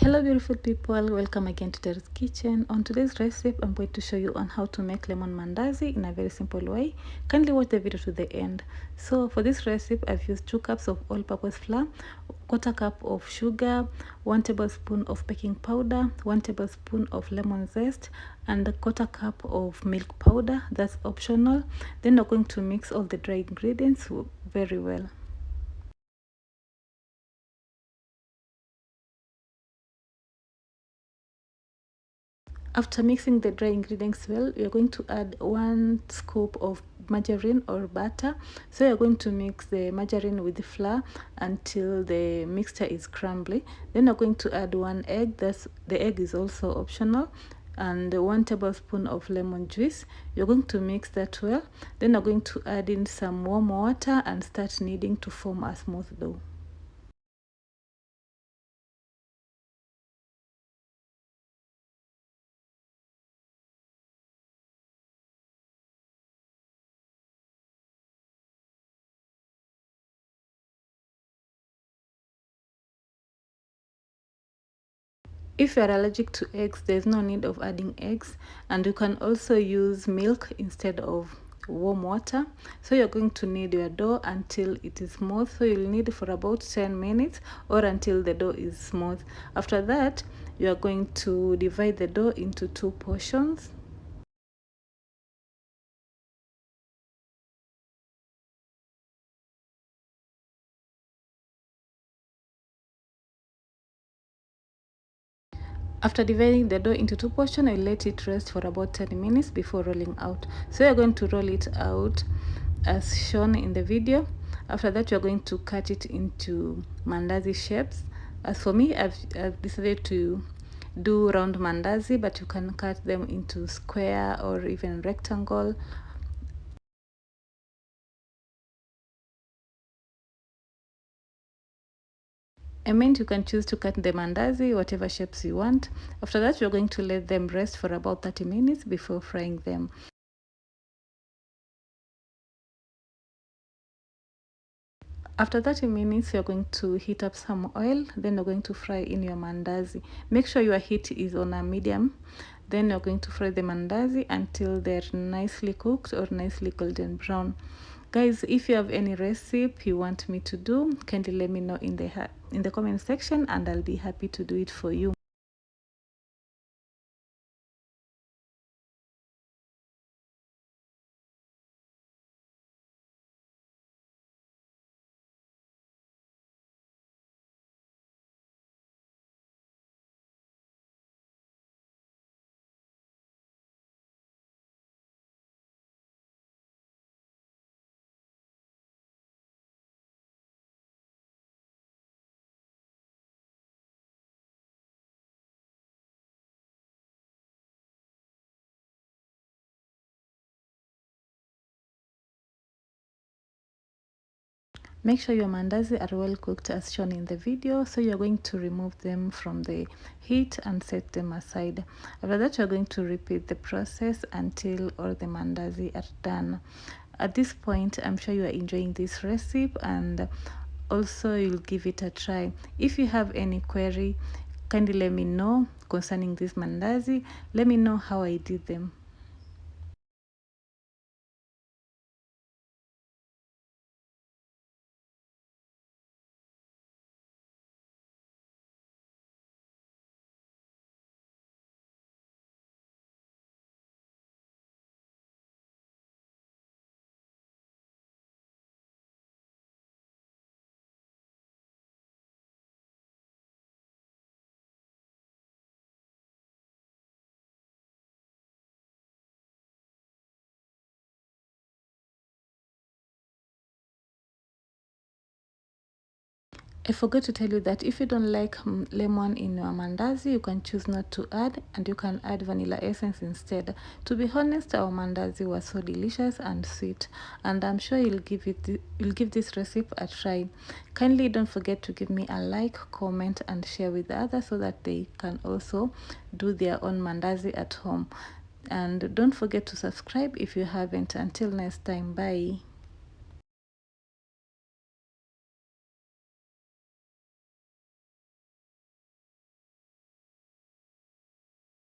Hello beautiful people, welcome again to Terry's Kitchen. On today's recipe I'm going to show you on how to make lemon mandazi in a very simple way. Kindly watch the video to the end. So for this recipe I've used 2 cups of all-purpose flour, 1/4 cup of sugar, 1 tablespoon of baking powder, 1 tablespoon of lemon zest, and a 1/4 cup of milk powder. That's optional. Then we're going to mix all the dry ingredients very well. After mixing the dry ingredients well, you're going to add 1 scoop of margarine or butter. So you're going to mix the margarine with the flour until the mixture is crumbly. Then you're going to add 1 egg. The egg is also optional, and 1 tablespoon of lemon juice. You're going to mix that well. Then you're going to add in some warm water and start kneading to form a smooth dough. If you're allergic to eggs, there's no need of adding eggs, and you can also use milk instead of warm water. So you're going to knead your dough until it is smooth. So you'll knead for about 10 minutes or until the dough is smooth. After that, you are going to divide the dough into 2 portions. After dividing the dough into 2 portions, I let it rest for about 10 minutes before rolling out. So you're going to roll it out as shown in the video. After that, you're going to cut it into mandazi shapes. As for me, I've decided to do round mandazi, but you can cut them into square or even rectangle. I meant you can choose to cut the mandazi whatever shapes you want. After that, you're going to let them rest for about 30 minutes before frying them. After 30 minutes, you're going to heat up some oil. Then you're going to fry in your mandazi. Make sure your heat is on a medium. Then you're going to fry the mandazi until they're nicely cooked or nicely golden brown. Guys, if you have any recipe you want me to do, kindly let me know in the comment section, and I'll be happy to do it for you. Make sure your mandazi are well cooked as shown in the video. So you're going to remove them from the heat and set them aside. After that, you're going to repeat the process until all the mandazi are done. At this point, I'm sure you are enjoying this recipe, and also you'll give it a try. If you have any query, kindly let me know concerning this mandazi. Let me know how I did them. I forgot to tell you that if you don't like lemon in your mandazi, you can choose not to add, and you can add vanilla essence instead. To be honest, our mandazi was so delicious and sweet, and I'm sure you'll give this recipe a try. Kindly don't forget to give me a like, comment, and share with others so that they can also do their own mandazi at home. And don't forget to subscribe if you haven't. Until next time, bye.